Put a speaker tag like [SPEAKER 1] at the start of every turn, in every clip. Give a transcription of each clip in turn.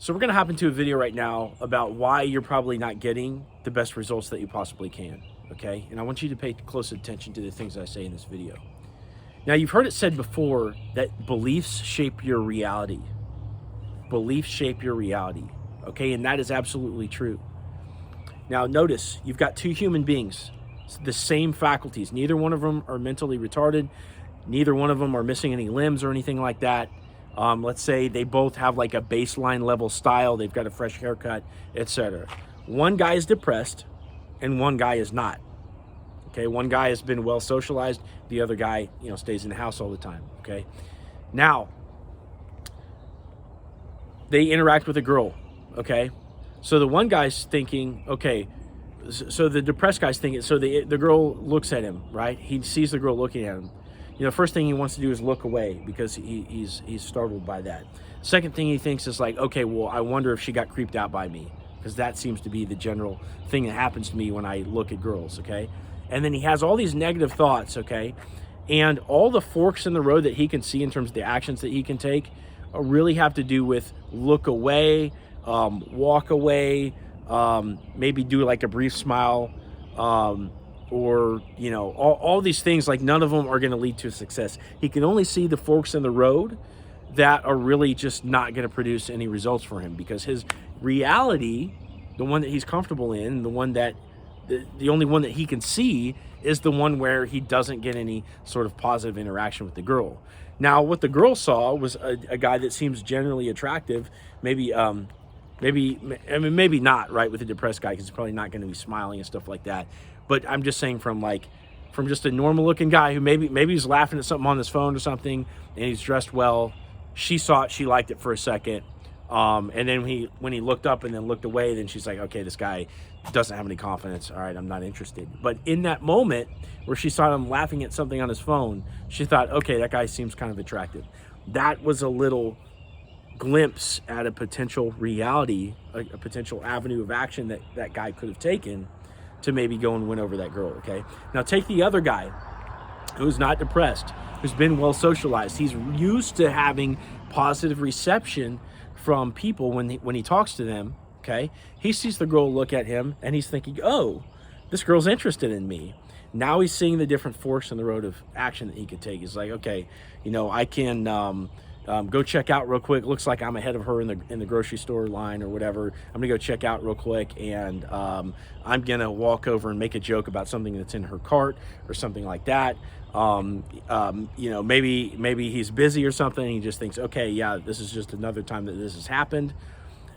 [SPEAKER 1] So we're going to hop into a video right now about why you're probably not getting the best results that you possibly can, okay? And I want you to pay close attention to the things I say in this video. Now, you've heard it said before that beliefs shape your reality. Beliefs shape your reality, okay? And that is absolutely true. Now, notice, you've got two human beings, the same faculties. Neither one of them are mentally retarded. Neither one of them are missing any limbs or anything like that. Let's say they both have like a baseline level style. They've got a fresh haircut, etc. One guy is depressed and one guy is not. Okay, one guy has been well socialized. The other guy, stays in the house all the time. Okay, now they interact with a girl. Okay, so the one guy's thinking, okay, so the depressed guy's thinking, so the girl looks at him, right? He sees the girl looking at him. First thing he wants to do is look away because he's startled by that. Second thing he thinks is like, okay, well, I wonder if she got creeped out by me, because that seems to be the general thing that happens to me when I look at girls, okay? And then he has all these negative thoughts, okay? And all the forks in the road that he can see in terms of the actions that he can take really have to do with look away, walk away, maybe do like a brief smile, or all these things. Like, none of them are going to lead to success. He can only see the forks in the road that are really just not going to produce any results for him, because his reality, the one that he's comfortable in, the one that the only one that he can see, is the one where he doesn't get any sort of positive interaction with the girl. Now, what the girl saw was a guy that seems generally attractive, maybe not, right, with a depressed guy, because he's probably not going to be smiling and stuff like that. But I'm just saying from just a normal looking guy who maybe he's laughing at something on his phone or something, and he's dressed well. She saw it, she liked it for a second. And then when he looked up and then looked away, then she's like, okay, this guy doesn't have any confidence. All right, I'm not interested. But in that moment where she saw him laughing at something on his phone, she thought, okay, that guy seems kind of attractive. That was a little glimpse at a potential reality, a potential avenue of action that guy could have taken to maybe go and win over that girl, okay? Now take the other guy who's not depressed, who's been well socialized. He's used to having positive reception from people when he talks to them, okay? He sees the girl look at him and he's thinking, oh, this girl's interested in me. Now he's seeing the different forks in the road of action that he could take. He's like, okay, I can go check out real quick. Looks like I'm ahead of her in the grocery store line or whatever. I'm gonna go check out real quick, and I'm gonna walk over and make a joke about something that's in her cart or something like that. Maybe he's busy or something, and he just thinks, okay, yeah, this is just another time that this has happened.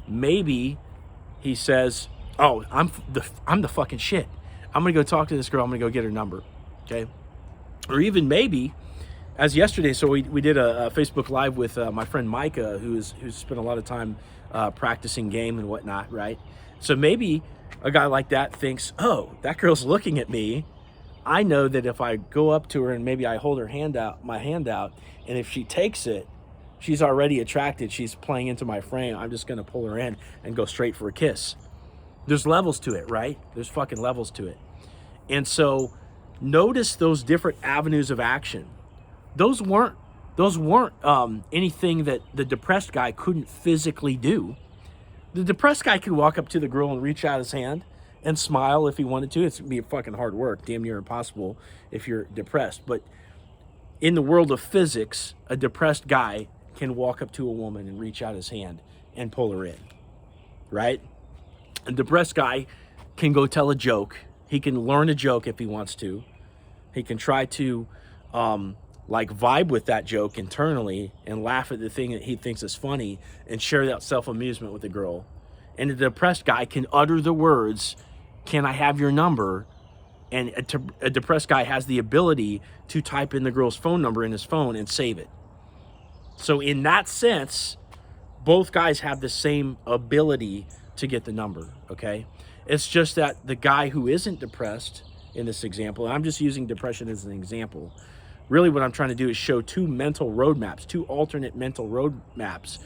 [SPEAKER 1] Maybe he says, oh, I'm the fucking shit. I'm gonna go talk to this girl. I'm gonna go get her number, okay? Or even maybe, as yesterday, so we did a Facebook Live with my friend Micah, who's spent a lot of time practicing game and whatnot, right? So maybe a guy like that thinks, oh, that girl's looking at me. I know that if I go up to her and maybe I hold my hand out, and if she takes it, she's already attracted. She's playing into my frame. I'm just going to pull her in and go straight for a kiss. There's levels to it, right? There's fucking levels to it. And so notice those different avenues of action. Those weren't anything that the depressed guy couldn't physically do. The depressed guy could walk up to the girl and reach out his hand and smile if he wanted to. It's be fucking hard work, damn near impossible if you're depressed. But in the world of physics, a depressed guy can walk up to a woman and reach out his hand and pull her in, right? A depressed guy can go tell a joke. He can learn a joke if he wants to. He can try to vibe with that joke internally and laugh at the thing that he thinks is funny and share that self-amusement with the girl. And a depressed guy can utter the words, can I have your number? And a depressed guy has the ability to type in the girl's phone number in his phone and save it. So in that sense, both guys have the same ability to get the number, okay? It's just that the guy who isn't depressed in this example, and I'm just using depression as an example, really what I'm trying to do is show two alternate mental roadmaps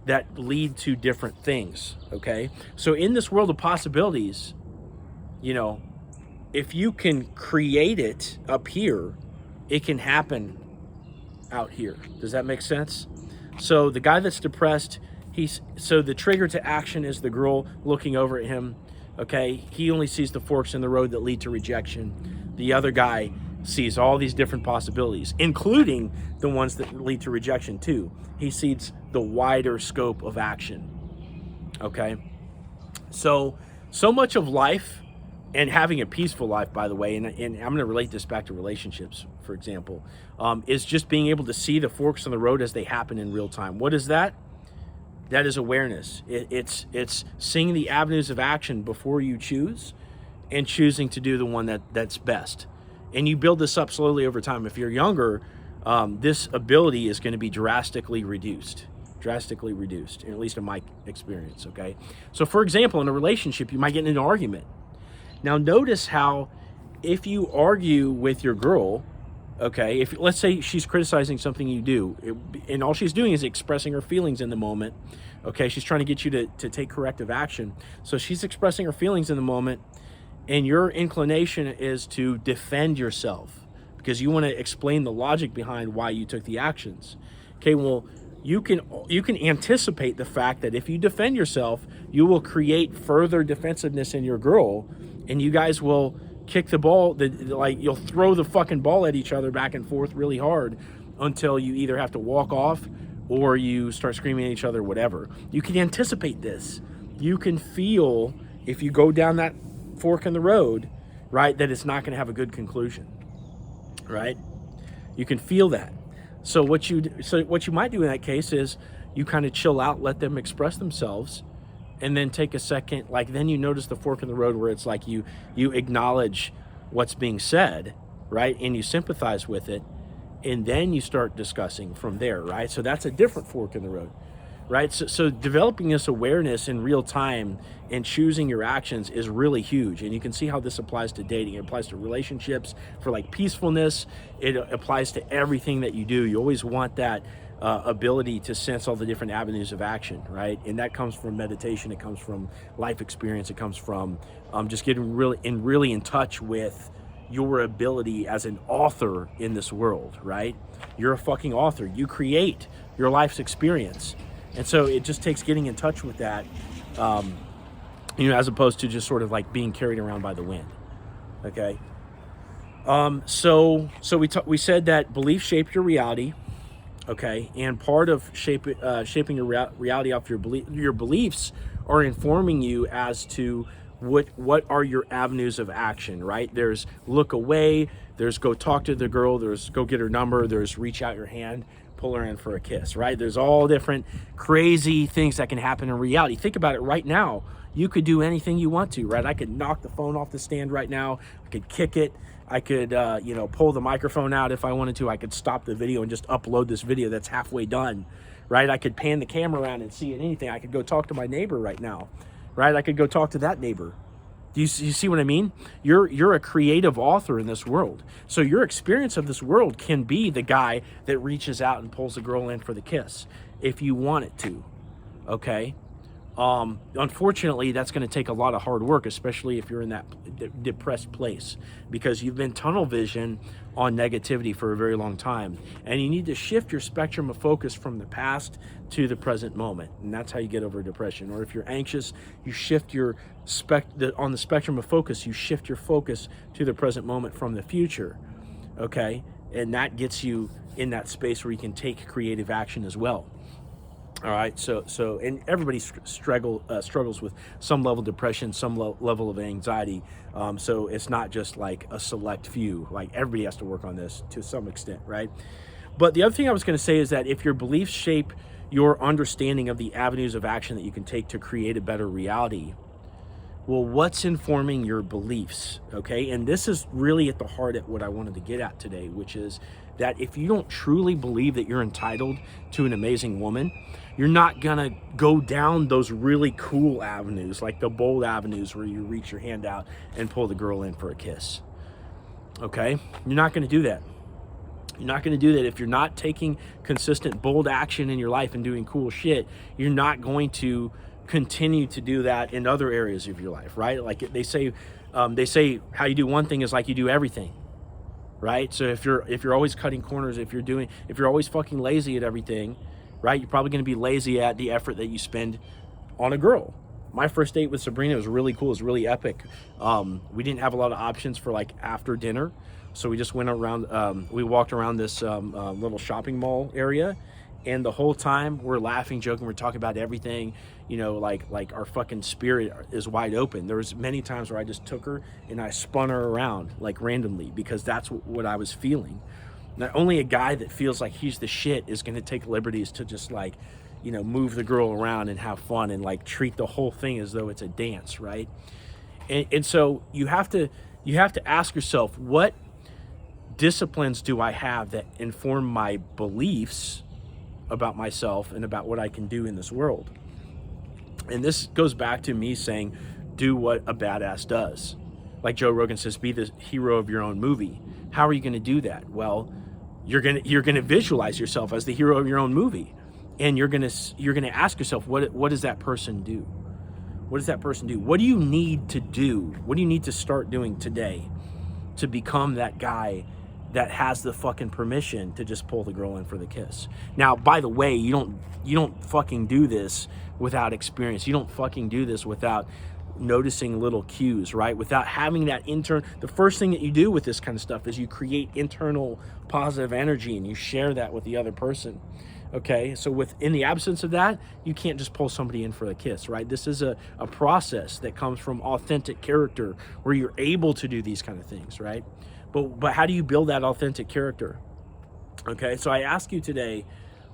[SPEAKER 1] that lead to different things, okay? So in this world of possibilities, if you can create it up here, it can happen out here. Does that make sense? So the guy that's depressed So the trigger to action is the girl looking over at him. Okay, he only sees the forks in the road that lead to rejection. The other guy sees all these different possibilities, including the ones that lead to rejection too. He sees the wider scope of action. Okay, so much of life, and having a peaceful life, by the way, and I'm going to relate this back to relationships, for example, is just being able to see the forks in the road as they happen in real time. What is that? That is awareness. It's seeing the avenues of action before you choose, and choosing to do the one that's best. And you build this up slowly over time. If you're younger, this ability is going to be drastically reduced, at least in my experience. Okay, so for example, in a relationship, you might get in an argument. Now notice how, if you argue with your girl, okay, if let's say she's criticizing something you do, and all she's doing is expressing her feelings in the moment, okay, she's trying to get you to take corrective action. So she's expressing her feelings in the moment, and your inclination is to defend yourself because you want to explain the logic behind why you took the actions. Okay, well, you can anticipate the fact that if you defend yourself, you will create further defensiveness in your girl, and you guys will kick the ball, you'll throw the fucking ball at each other back and forth really hard until you either have to walk off or you start screaming at each other, whatever. You can anticipate this. You can feel, if you go down that fork in the road, right, that it's not going to have a good conclusion, right? You can feel that. So what you might do in that case is you kind of chill out, let them express themselves, and then take a second, then you notice the fork in the road where it's like you acknowledge what's being said, right? And you sympathize with it, and then you start discussing from there, right? So that's a different fork in the road, right? So developing this awareness in real time and choosing your actions is really huge. And you can see how this applies to dating. It applies to relationships, for peacefulness. It applies to everything that you do. You always want that ability to sense all the different avenues of action, right? And that comes from meditation. It comes from life experience. It comes from just getting really in touch with your ability as an author in this world, right? You're a fucking author. You create your life's experience. And so it just takes getting in touch with that, as opposed to just sort of being carried around by the wind. Okay. So we said that beliefs shape your reality. Okay, and part of shaping your reality off your beliefs are informing you as to what are your avenues of action, right? There's look away, there's go talk to the girl, there's go get her number, there's reach out your hand, pull her in for a kiss, right? There's all different crazy things that can happen in reality. Think about it right now. You could do anything you want to, right? I could knock the phone off the stand right now. I could kick it. I could, pull the microphone out if I wanted to. I could stop the video and just upload this video that's halfway done, right? I could pan the camera around and see anything. I could go talk to my neighbor right now, right? I could go talk to that neighbor. Do you see what I mean? You're a creative author in this world. So your experience of this world can be the guy that reaches out and pulls a girl in for the kiss if you want it to, okay? Unfortunately, that's going to take a lot of hard work, especially if you're in that depressed place, because you've been tunnel vision on negativity for a very long time. And you need to shift your spectrum of focus from the past to the present moment. And that's how you get over depression. Or if you're anxious, you shift your on the spectrum of focus, you shift your focus to the present moment from the future. Okay. And that gets you in that space where you can take creative action as well. All right, so and everybody struggles with some level of depression, some level of anxiety. So it's not just a select few. Everybody has to work on this to some extent, right? But the other thing I was going to say is that if your beliefs shape your understanding of the avenues of action that you can take to create a better reality, well, what's informing your beliefs, okay? And this is really at the heart of what I wanted to get at today, which is that if you don't truly believe that you're entitled to an amazing woman, you're not gonna go down those really cool avenues, like the bold avenues where you reach your hand out and pull the girl in for a kiss, okay? You're not gonna do that. You're not going to do that if you're not taking consistent, bold action in your life and doing cool shit. You're not going to continue to do that in other areas of your life, right? They say how you do one thing is like you do everything, right? So if you're always cutting corners, if you're always fucking lazy at everything, right? You're probably going to be lazy at the effort that you spend on a girl. My first date with Sabrina was really cool. It was really epic. We didn't have a lot of options for like after dinner. So we just went around, we walked around this little shopping mall area. And the whole time we're laughing, joking, we're talking about everything, you know, like our fucking spirit is wide open. There was many times where I just took her and I spun her around like randomly because that's what I was feeling. Not only a guy that feels like he's the shit is going to take liberties to just like, you know, move the girl around and have fun and like treat the whole thing as though it's a dance, right? And so you have to ask yourself, what disciplines do I have that inform my beliefs about myself and about what I can do in this world? And this goes back to me saying, do what a badass does. Like Joe Rogan says, be the hero of your own movie. How are you going to do that? Well, you're going to visualize yourself as the hero of your own movie. And you're going to ask yourself, what does that person do? What does that person do? What do you need to do? What do you need to start doing today to become that guy that has the fucking permission to just pull the girl in for the kiss? Now, by the way, you don't fucking do this without experience. You don't fucking do this without noticing little cues, right? Without having that the first thing that you do with this kind of stuff is you create internal positive energy and you share that with the other person. Okay, so in the absence of that, you can't just pull somebody in for a kiss, right? This is a process that comes from authentic character where you're able to do these kind of things, right? But how do you build that authentic character? Okay, so I ask you today,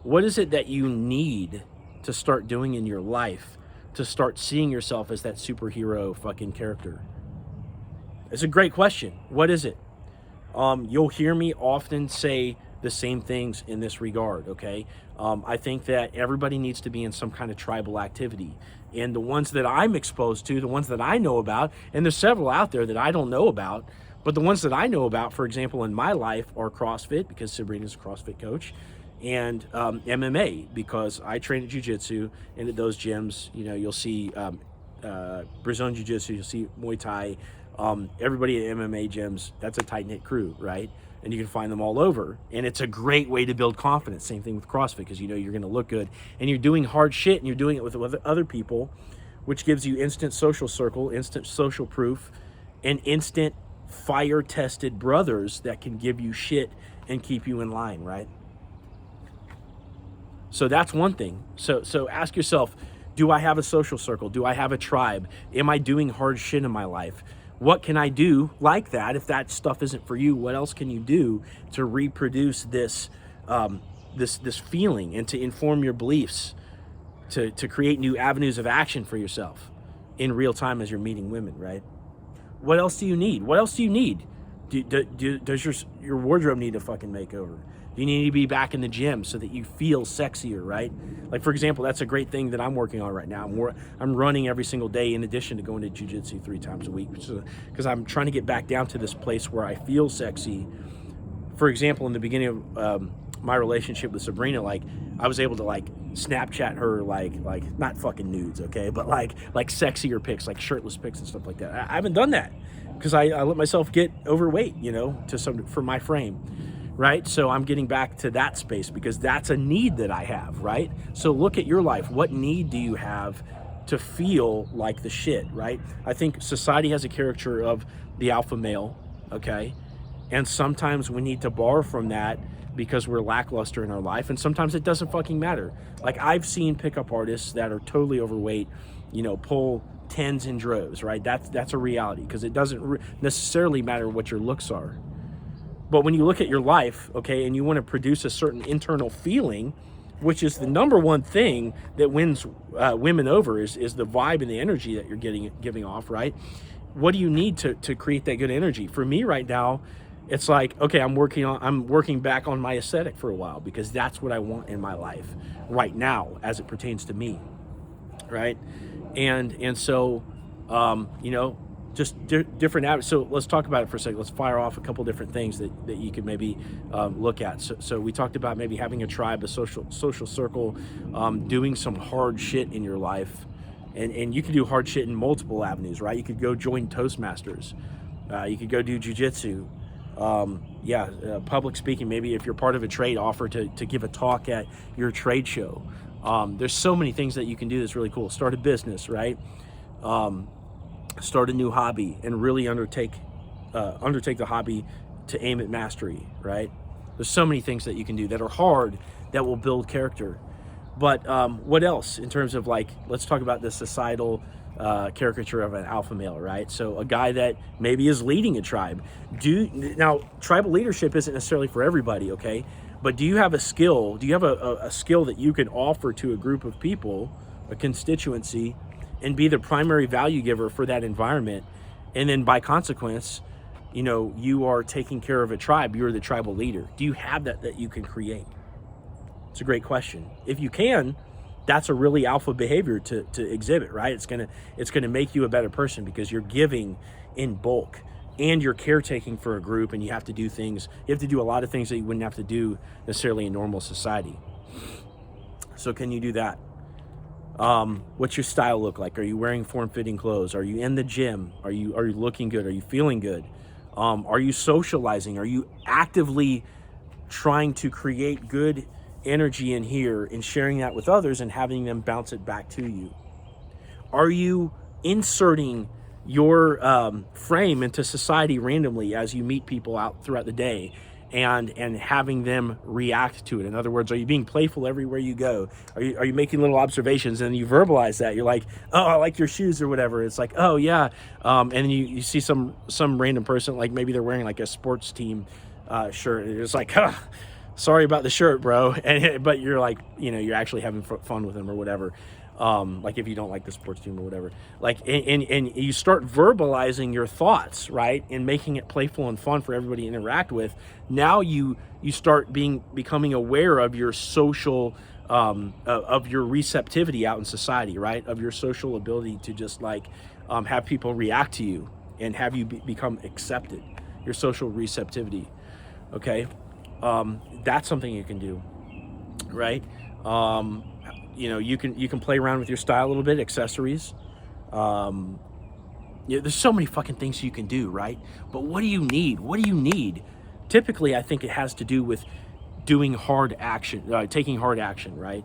[SPEAKER 1] what is it that you need to start doing in your life to start seeing yourself as that superhero fucking character? It's a great question. What is it? You'll hear me often say the same things in this regard, okay? I think that everybody needs to be in some kind of tribal activity. And the ones that I'm exposed to, the ones that I know about, and there's several out there that I don't know about, but the ones that I know about, for example, in my life are CrossFit, because Sabrina's a CrossFit coach, and MMA, because I train at jiu-jitsu, and at those gyms, you know, you'll see Brazilian jiu-jitsu, you'll see Muay Thai, everybody at MMA gyms, that's a tight-knit crew, right? And you can find them all over. And it's a great way to build confidence. Same thing with CrossFit, because you know you're going to look good. And you're doing hard shit, and you're doing it with other people, which gives you instant social circle, instant social proof, and instant fire-tested brothers that can give you shit and keep you in line, right? So that's one thing. So ask yourself, do I have a social circle? Do I have a tribe? Am I doing hard shit in my life? What can I do like that? If that stuff isn't for you, what else can you do to reproduce this this feeling and to inform your beliefs, to create new avenues of action for yourself in real time as you're meeting women, right? What else do you need? What else do you need? Does your wardrobe need a fucking makeover? Do you need to be back in the gym so that you feel sexier, right? Like, for example, that's a great thing that I'm working on right now. I'm running every single day in addition to going to jiu-jitsu 3 times a week, because I'm trying to get back down to this place where I feel sexy. For example, in the beginning of my relationship with Sabrina, like, I was able to like Snapchat her like not fucking nudes, okay, but like sexier pics, like shirtless pics and stuff like that. I haven't done that because I let myself get overweight, you know, for my frame. Right? So I'm getting back to that space because that's a need that I have, right? So look at your life. What need do you have to feel like the shit, right? I think society has a caricature of the alpha male, okay? And sometimes we need to borrow from that because we're lackluster in our life, and sometimes it doesn't fucking matter. Like, I've seen pickup artists that are totally overweight, you know, pull tens in droves, right? That's a reality, because it doesn't necessarily matter what your looks are. But when you look at your life, okay, and you want to produce a certain internal feeling, which is the number one thing that wins women over, is the vibe and the energy that you're giving off, right? What do you need to create that good energy? For me right now, it's like, okay, I'm working back on my aesthetic for a while, because that's what I want in my life right now as it pertains to me, right? And so, you know, just different avenues. So let's talk about it for a second. Let's fire off a couple different things that you could maybe look at. So we talked about maybe having a tribe, a social circle, doing some hard shit in your life. And you can do hard shit in multiple avenues, right? You could go join Toastmasters. You could go do jiu-jitsu. Public speaking. Maybe if you're part of a trade, offer to give a talk at your trade show. There's so many things that you can do that's really cool. Start a business, right? Start a new hobby and really undertake the hobby to aim at mastery, right? There's so many things that you can do that are hard that will build character. But what else in terms of, like, let's talk about the societal caricature of an alpha male, right? So a guy that maybe is leading a tribe. Now, tribal leadership isn't necessarily for everybody, okay? But do you have a skill? Do you have a skill that you can offer to a group of people, a constituency, and be the primary value giver for that environment? And then by consequence, you know, you are taking care of a tribe. You're the tribal leader. Do you have that you can create? It's a great question. If you can, that's a really alpha behavior to exhibit, right? It's gonna make you a better person because you're giving in bulk and you're caretaking for a group, and you have to do a lot of things that you wouldn't have to do necessarily in normal society. So can you do that? What's your style look like? Are you wearing form-fitting clothes? Are you in the gym? Are you looking good? Are you feeling good? Are you socializing? Are you actively trying to create good energy in here and sharing that with others and having them bounce it back to you? Are you inserting your frame into society randomly as you meet people out throughout the day and having them react to it? In other words, are you being playful everywhere you go? Are you making little observations and you verbalize that? You're like, oh, I like your shoes or whatever. It's like, oh yeah. And you see some random person, like maybe they're wearing like a sports team shirt. And it's like, huh, sorry about the shirt, bro. But you're like, you know, you're actually having fun with them or whatever. Like if you don't like the sports team or whatever, like, and you start verbalizing your thoughts, right? And making it playful and fun for everybody to interact with. Now you start becoming aware of your social, of your receptivity out in society, right? Of your social ability to just like, have people react to you and have you become accepted, your social receptivity. Okay. That's something you can do, right? You know, you can play around with your style a little bit, accessories. There's so many fucking things you can do, right? But what do you need? What do you need? Typically, I think it has to do with doing hard action, taking hard action, right?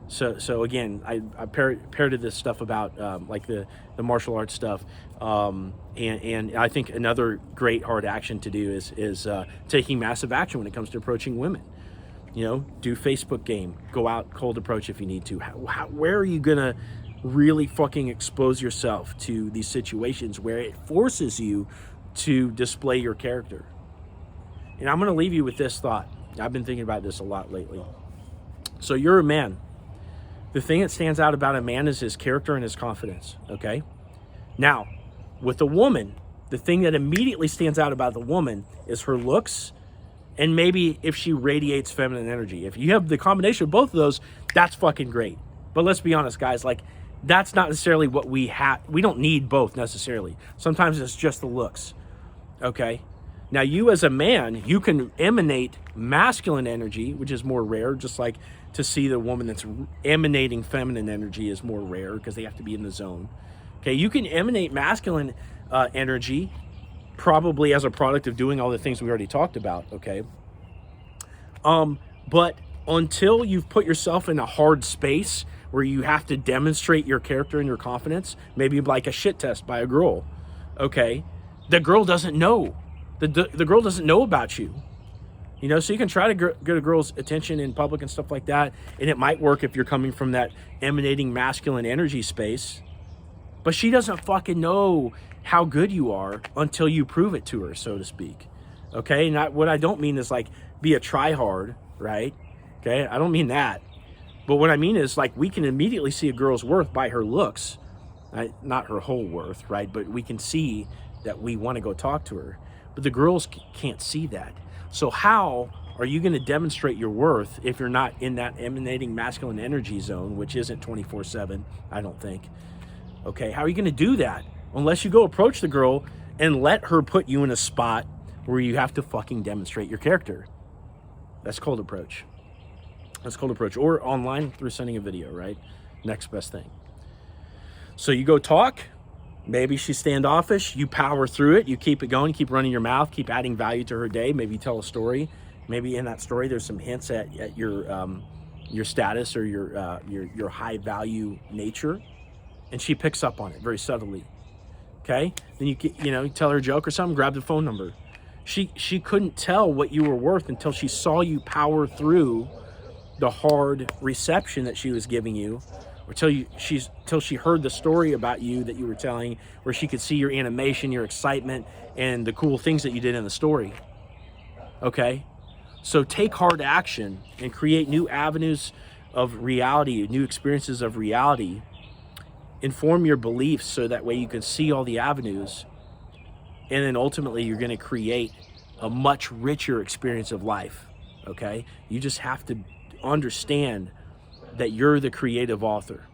[SPEAKER 1] So again, I parroted this stuff about like the martial arts stuff, and I think another great hard action to do is taking massive action when it comes to approaching women. You know, do Facebook game, go out cold approach if you need to. Where are you gonna really fucking expose yourself to these situations where it forces you to display your character? And I'm gonna leave you with this thought. I've been thinking about this a lot lately. So you're a man. The thing that stands out about a man is his character and his confidence, okay? Now, with a woman, the thing that immediately stands out about the woman is her looks, and maybe if she radiates feminine energy. If you have the combination of both of those, that's fucking great. But let's be honest, guys, like, that's not necessarily what we have. We don't need both necessarily. Sometimes it's just the looks, okay? Now, you as a man, you can emanate masculine energy, which is more rare, just like to see the woman that's emanating feminine energy is more rare because they have to be in the zone. Okay, you can emanate masculine energy probably as a product of doing all the things we already talked about, okay? But until you've put yourself in a hard space where you have to demonstrate your character and your confidence, maybe like a shit test by a girl, okay? The girl doesn't know. The girl doesn't know about you. You know, so you can try to get a girl's attention in public and stuff like that, and it might work if you're coming from that emanating masculine energy space, but she doesn't fucking know how good you are until you prove it to her, so to speak. Okay, and what I don't mean is like be a try-hard, right? Okay, I don't mean that. But what I mean is like we can immediately see a girl's worth by her looks, right? Not her whole worth, right? But we can see that we want to go talk to her. But the girls can't see that. So how are you going to demonstrate your worth if you're not in that emanating masculine energy zone, which isn't 24/7, I don't think. Okay, how are you going to do that? Unless you go approach the girl and let her put you in a spot where you have to fucking demonstrate your character. That's cold approach. That's cold approach. Or online through sending a video, right? Next best thing. So you go talk, Maybe she's standoffish. You power through it. You keep it going. Keep running your mouth. Keep adding value to her day. Maybe you tell a story. Maybe in that story there's some hints at your status or your high value nature, and she picks up on it very subtly. Okay, then you tell her a joke or something. Grab the phone number. She couldn't tell what you were worth until she saw you power through the hard reception that she was giving you, or till she heard the story about you that you were telling, where she could see your animation, your excitement, and the cool things that you did in the story. Okay, so take hard action and create new avenues of reality, new experiences of reality. Inform your beliefs so that way you can see all the avenues, and then ultimately you're going to create a much richer experience of life. Okay, you just have to understand that you're the creative author.